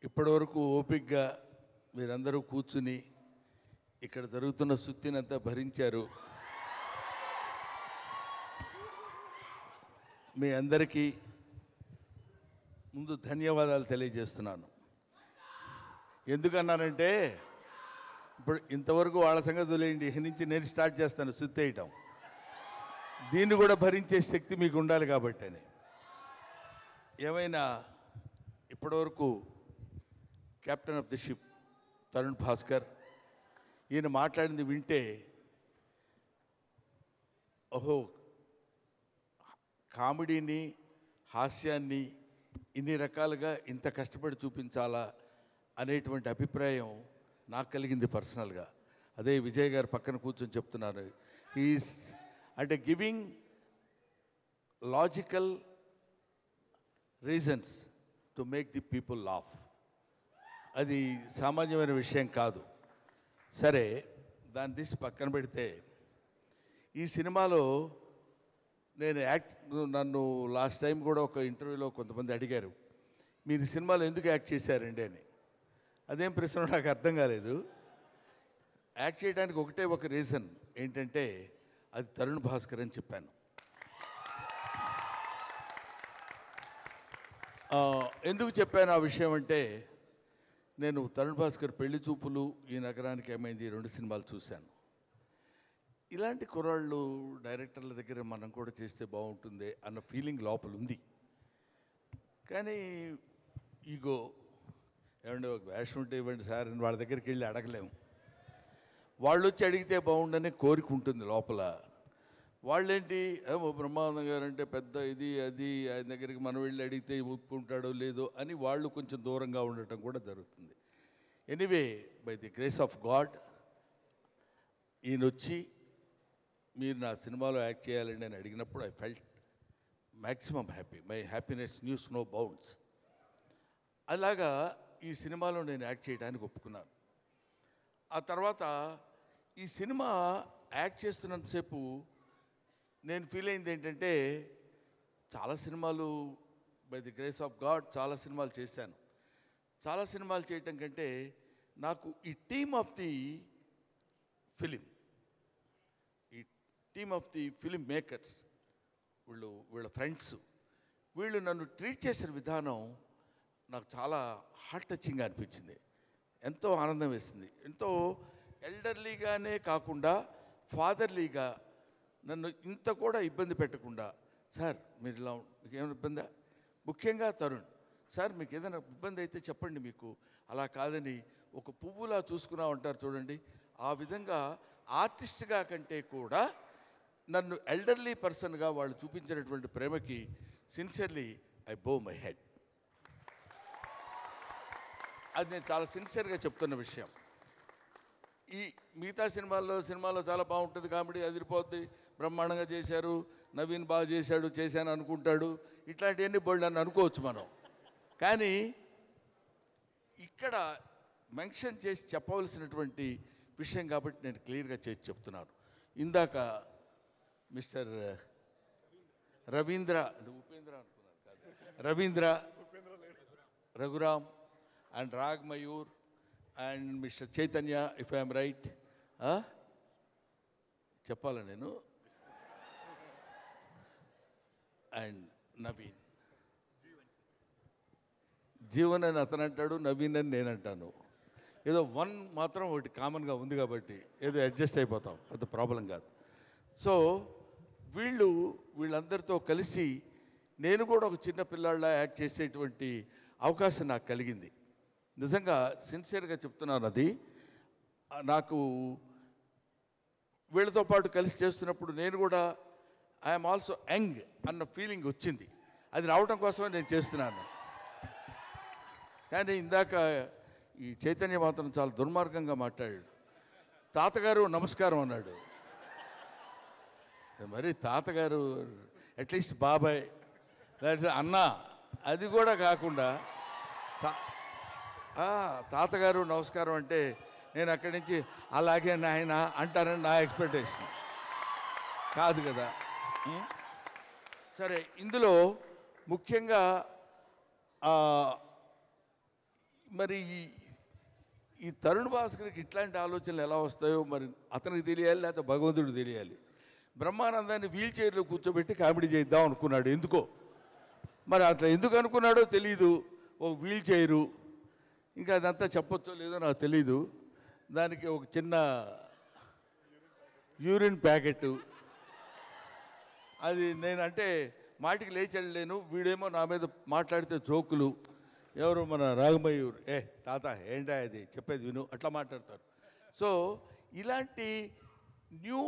ఇప్పటివరకు ఓపికగా మీరందరూ కూర్చుని ఇక్కడ జరుగుతున్న సుత్తినంతా భరించారు. మీ అందరికీ ముందు ధన్యవాదాలు తెలియజేస్తున్నాను. ఎందుకన్నానంటే ఇప్పుడు ఇంతవరకు వాళ్ళ సంగతి వదిలేయండి, నుంచి నేను స్టార్ట్ చేస్తాను సుత్తి వేయటం. దీన్ని కూడా భరించే శక్తి మీకు ఉండాలి కాబట్టి అని. ఏమైనా ఇప్పటివరకు captain of the ship Tarun Bhaskar ఈయన మాట్లాడింది వింటే ఓహో, కామెడీని హాస్యాన్ని ఇన్ని రకాలుగా ఇంత కష్టపడి చూపించాలా అనేటువంటి అభిప్రాయం నాకు కలిగింది పర్సనల్గా. అదే విజయ్ గారు పక్కన కూర్చొని చెప్తున్నారు. ఈస్ అంటే giving logical reasons to make the people laugh. అది సామాన్యమైన విషయం కాదు. సరే, దాన్ని తీసి పక్కన పెడితే ఈ సినిమాలో నన్ను లాస్ట్ టైం కూడా ఒక ఇంటర్వ్యూలో కొంతమంది అడిగారు, మీరు ఈ సినిమాలో ఎందుకు యాక్ట్ చేశారండి అని. అదేం ప్రశ్న నాకు అర్థం కాలేదు. యాక్ట్ చేయడానికి ఒకటే ఒక రీజన్ ఏంటంటే అది తరుణ్ భాస్కర్ అని చెప్పాను. ఎందుకు చెప్పాను ఆ విషయం అంటే, నేను తరుణ్ భాస్కర్ పెళ్లి చూపులు, ఈ నగరానికి ఏమైంది, 2 సినిమాలు చూశాను. ఇలాంటి కుర్రాళ్ళు డైరెక్టర్ల దగ్గర మనం కూడా చేస్తే బాగుంటుంది అన్న ఫీలింగ్ లోపల ఉంది. కానీ ఈగో, ఏమంటే ఒక వేషం ఉంటే ఇవ్వండి సార్ అని వాళ్ళ దగ్గరికి వెళ్ళి అడగలేము. వాళ్ళు వచ్చి అడిగితే బాగుండనే కోరిక ఉంటుంది లోపల. వాళ్ళేంటి, బ్రహ్మానందం గారు అంటే పెద్ద ఇది అది, ఆయన దగ్గరికి మనం వెళ్ళి అడిగితే ఒప్పుకుంటాడో లేదో అని వాళ్ళు కొంచెం దూరంగా ఉండటం కూడా జరుగుతుంది. Anyway, by the grace of God ఈయన వచ్చి మీరు నా సినిమాలో యాక్ట్ చేయాలండి అని అడిగినప్పుడు I felt maximum happy. My happiness news no bounds. అలాగా ఈ సినిమాలో నేను యాక్ట్ చేయడానికి ఒప్పుకున్నాను. ఆ తర్వాత ఈ సినిమా యాక్ట్ చేస్తున్నంతసేపు నేను ఫీల్ అయింది ఏంటంటే, చాలా సినిమాలు by the grace of God చాలా సినిమాలు చేశాను. చాలా సినిమాలు చేయటం కంటే నాకు ఈ టీమ్ ఆఫ్ ది ఫిలిం, ఈ team of the film makers, వీళ్ళ ఫ్రెండ్స్, వీళ్ళు నన్ను ట్రీట్ చేసిన విధానం నాకు చాలా హార్ట్ టచింగ్గా అనిపించింది. ఎంతో ఆనందం వేసింది. ఎంతో ఎల్డర్లీగానే కాకుండా ఫాదర్లీగా నన్ను ఇంత కూడా ఇబ్బంది పెట్టకుండా, సార్ మీరు ఇలా మీకు ఏమైనా ఇబ్బందా, ముఖ్యంగా తరుణ్ సార్ మీకు ఏదైనా ఇబ్బంది అయితే చెప్పండి, మీకు అలా కాదని ఒక పువ్వులా చూసుకున్నా ఉంటారు చూడండి, ఆ విధంగా ఆర్టిస్ట్గా కంటే కూడా నన్ను ఎల్డర్లీ పర్సన్గా వాళ్ళు చూపించినటువంటి ప్రేమకి సిన్సియర్లీ ఐ బో మై హెడ్. అది నేను చాలా సిన్సియర్గా చెప్తున్న విషయం. ఈ మిగతా సినిమాల్లో చాలా బాగుంటుంది, కామెడీ అదిరిపోద్ది, బ్రహ్మాండంగా చేశారు, నవీన్ బాగా చేశాను అనుకుంటాడు, ఇట్లాంటివన్నీ బోల్డ్ అని అనుకోవచ్చు మనం. కానీ ఇక్కడ మెన్షన్ చేసి చెప్పవలసినటువంటి విషయం కాబట్టి నేను క్లియర్గా చేసి చెప్తున్నాను. ఇందాక మిస్టర్ రవీంద్ర, ఉపేంద్ర అనుకున్నాను కాదు, Ravindra, Raghuram and Raag Mayur and mister Chaitanya, if I'm right, చెప్పాలా నేను, అండ్ నవీన్. జీవన్ అని అతను అంటాడు, నవీన్ అని నేను అంటాను. ఏదో వన్ మాత్రం ఒకటి కామన్గా ఉంది కాబట్టి ఏదో అడ్జస్ట్ అయిపోతాం, పెద్ద ప్రాబ్లం కాదు. సో వీళ్ళందరితో కలిసి నేను కూడా ఒక చిన్న పిల్లాళ్ళ యాక్ట్ చేసేటువంటి అవకాశం నాకు కలిగింది. నిజంగా సిన్సియర్గా చెప్తున్నాను. అది నాకు వీళ్ళతో పాటు కలిసి చేస్తున్నప్పుడు నేను కూడా ఐఎమ్ ఆల్సో యంగ్ అన్న ఫీలింగ్ వచ్చింది. అది రావడం కోసమే నేను చేస్తున్నాను. కానీ ఇందాక ఈ చైతన్య మాత్రం చాలా దుర్మార్గంగా మాట్లాడాడు. తాతగారు నమస్కారం అన్నాడు. మరి తాతగారు, అట్లీస్ట్ బాబాయ్, అన్న, అది కూడా కాకుండా తాతగారు నమస్కారం అంటే నేను అక్కడి నుంచి అలాగే నాయన అంటారని నా ఎక్స్పెక్టేషన్ కాదు కదా. సరే, ఇందులో ముఖ్యంగా ఆ, మరి ఈ తరుణ్ భాస్కర్కి ఇట్లాంటి ఆలోచనలు ఎలా వస్తాయో మరి అతనికి తెలియాలి, లేకపోతే భగవంతుడికి తెలియాలి. బ్రహ్మానందాన్ని వీల్ చైర్లో కూర్చోబెట్టి కామెడీ చేద్దాం అనుకున్నాడు. ఎందుకో మరి అట్లా ఎందుకు అనుకున్నాడో తెలీదు. ఒక వీల్ చైరు, ఇంకా అదంతా చెప్పొచ్చో లేదో నాకు తెలీదు. దానికి ఒక చిన్న యూరిన్ ప్యాకెట్, అది నేనంటే మాటికి లేచి వెళ్ళలేను. వీడేమో నా మీద మాట్లాడితే జోకులు, ఎవరు మన రాఘమయూర్, తాత ఏంటా అది చెప్పేది విను, అట్లా మాట్లాడతారు. సో ఇలాంటి న్యూ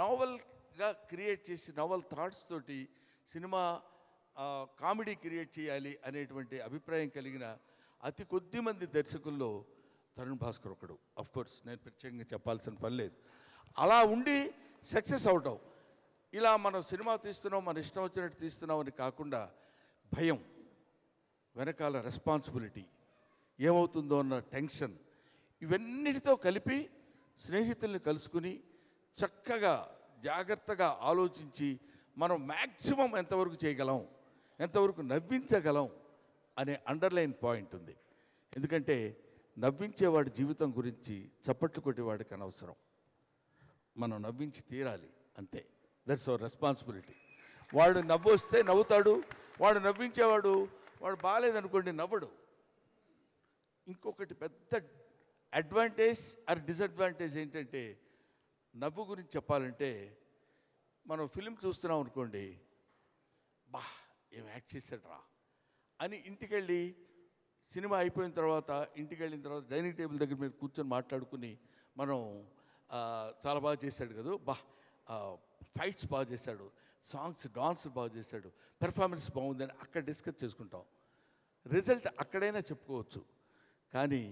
నావల్గా క్రియేట్ చేసి నవల్ థాట్స్ తోటి సినిమా కామెడీ క్రియేట్ చేయాలి అనేటువంటి అభిప్రాయం కలిగిన అతి కొద్ది మంది దర్శకుల్లో తరుణ్ భాస్కర్ ఒకడు. కోర్స్ నేను ప్రత్యేకంగా చెప్పాల్సిన పని లేదు. అలా ఉండి సక్సెస్ అవటం, ఇలా మనం సినిమా తీస్తున్నాం, మన ఇష్టం వచ్చినట్టు తీస్తున్నాం అని కాకుండా భయం, వెనకాల రెస్పాన్సిబిలిటీ, ఏమవుతుందో అన్న టెన్షన్, ఇవన్నిటితో కలిపి స్నేహితుల్ని కలుసుకుని చక్కగా జాగ్రత్తగా ఆలోచించి మనం మ్యాక్సిమం ఎంతవరకు చేయగలం, ఎంతవరకు నవ్వించగలం అనే అండర్లైన్ పాయింట్ ఉంది. ఎందుకంటే నవ్వించేవాడి జీవితం గురించి చప్పట్లు కొట్టేవాడికి అనవసరం. మనం నవ్వించి తీరాలి అంతే. That's our responsibility. వాడు నవ్వు వస్తే నవ్వుతాడు, వాడు నవ్వించేవాడు వాడు బాగాలేదనుకోండి నవ్వడు. ఇంకొకటి పెద్ద అడ్వాంటేజ్ ఆర్ డిసడ్వాంటేజ్ ఏంటంటే, నవ్వు గురించి చెప్పాలంటే, మనం ఫిలిం చూస్తున్నాం అనుకోండి, బా ఏం యాక్ట్ చేశాడు రా అని ఇంటికెళ్ళి సినిమా అయిపోయిన తర్వాత ఇంటికి వెళ్ళిన తర్వాత డైనింగ్ టేబుల్ దగ్గర మీద కూర్చొని మాట్లాడుకుని మనం చాలా బాగా చేశాడు కదా, ఫైట్స్ బాగా చేశాడు, సాంగ్స్ డాన్స్ బాగా చేశాడు, పెర్ఫార్మెన్స్ బాగుందని అక్కడ డిస్కస్ చేసుకుంటాం. రిజల్ట్ అక్కడైనా చెప్పుకోవచ్చు, కానీ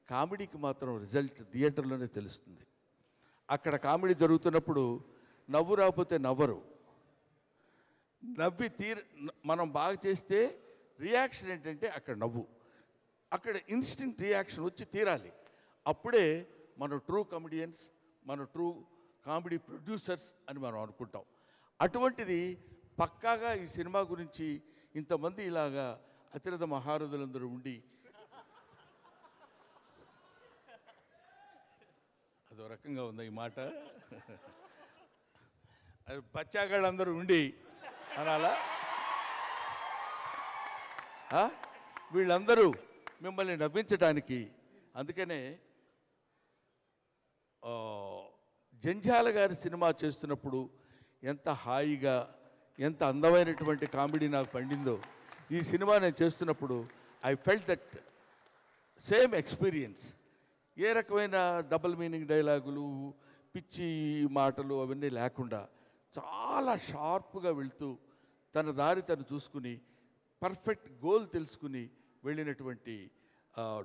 కామెడీకి మాత్రం రిజల్ట్ థియేటర్లోనే తెలుస్తుంది. అక్కడ కామెడీ జరుగుతున్నప్పుడు నవ్వు రాకపోతే నవ్వరు. నవ్వి మనం బాగా చేస్తే రియాక్షన్ ఏంటంటే అక్కడ నవ్వు, అక్కడ ఇన్స్టింక్ట్ రియాక్షన్ వచ్చి తీరాలి. అప్పుడే మన ట్రూ కమెడియన్స్, మన ట్రూ కామెడీ ప్రొడ్యూసర్స్ అని మనం అనుకుంటాం. అటువంటిది పక్కాగా ఈ సినిమా గురించి ఇంతమంది ఇలాగా అతిరథ మహారథులందరూ ఉండి, అదో రకంగా ఉంది ఈ మాట, బచ్చాగాళ్ళందరూ ఉండి అనాలా, వీళ్ళందరూ మిమ్మల్ని నవ్వించడానికి. అందుకనే జంధ్యాల గారి సినిమా చేస్తున్నప్పుడు ఎంత హాయిగా, ఎంత అందమైనటువంటి కామెడీ నాకు పండిందో, ఈ సినిమా నేను చేస్తున్నప్పుడు I felt that same experience. ఏ రకమైన డబుల్ మీనింగ్ డైలాగులు, పిచ్చి మాటలు అవన్నీ లేకుండా చాలా షార్ప్గా వెళ్తూ తన దారి తను చూసుకుని పర్ఫెక్ట్ గోల్ తెలుసుకుని వెళ్ళినటువంటి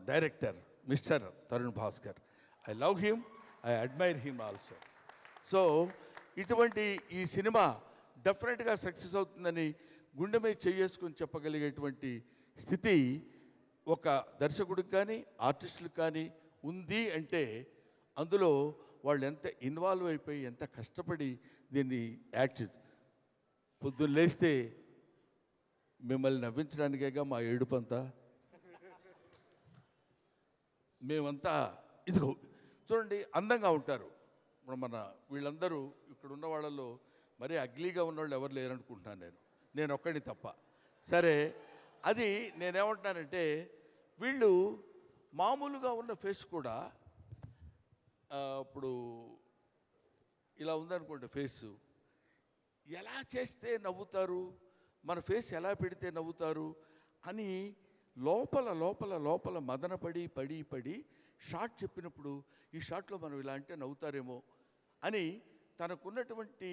director mister Tarun Bhaskar. I love him, I admire him also. So ఇటువంటి ఈ సినిమా డెఫినెట్గా సక్సెస్ అవుతుందని గుండె మీద చేసుకొని చెప్పగలిగేటువంటి స్థితి ఒక దర్శకుడికి కానీ ఆర్టిస్టులకు కానీ ఉంది అంటే, అందులో వాళ్ళు ఎంత ఇన్వాల్వ్ అయిపోయి ఎంత కష్టపడి దీన్ని యాక్ట్. పొద్దున్న లేస్తే మిమ్మల్ని నవ్వించడానికేగా మా ఏడుపంతా. మేమంతా ఇదిగో చూడండి అందంగా ఉంటారు. ఇప్పుడు మన వీళ్ళందరూ ఇక్కడ ఉన్న వాళ్ళలో మరీ అగ్లీగా ఉన్నవాళ్ళు ఎవరు లేరనుకుంటున్నాను నేను ఒక్కడిని తప్ప. సరే, అది నేనేమంటున్నానంటే, వీళ్ళు మామూలుగా ఉన్న ఫేస్ కూడా ఇప్పుడు ఇలా ఉందనుకోండి, ఫేసు ఎలా చేస్తే నవ్వుతారు, మన ఫేస్ ఎలా పెడితే నవ్వుతారు అని లోపల లోపల లోపల మదనపడి పడి పడి షార్ట్ చెప్పినప్పుడు, ఈ షార్ట్లో మనం ఇలా అంటే నవ్వుతారేమో అని తనకున్నటువంటి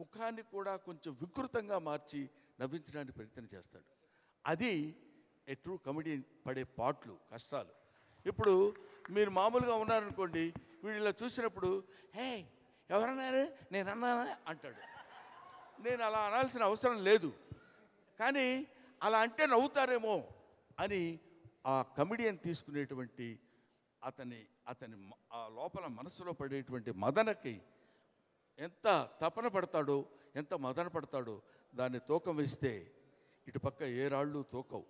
ముఖాన్ని కూడా కొంచెం వికృతంగా మార్చి నవ్వించడానికి ప్రయత్నం చేస్తాడు. అది ఏ ట్రూ కమెడియన్ పడే పాటలు, కష్టాలు. ఇప్పుడు మీరు మామూలుగా ఉన్నారనుకోండి, వీడు ఇలా చూసినప్పుడు హే ఎవరన్నారు నేను అన్నానా అంటాడు. నేను అలా అనాల్సిన అవసరం లేదు, కానీ అలా అంటే నవ్వుతారేమో అని ఆ కమెడియన్ తీసుకునేటువంటి అతని ఆ లోపల మనసులో పడేటువంటి మదనకి ఎంత తపన పడతాడో, ఎంత మదన పడతాడో, దాన్ని తూకం వేస్తే ఇటుపక్క ఏ రాళ్ళు తూకవు.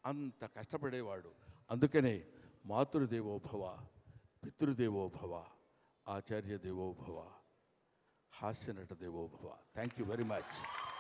అంత కష్టపడేవాడు. అందుకనే మాతృదేవోభవ, పితృదేవోభవ, ఆచార్య దేవోభవ, హాస్యనట దేవోభవ. Thank you very much.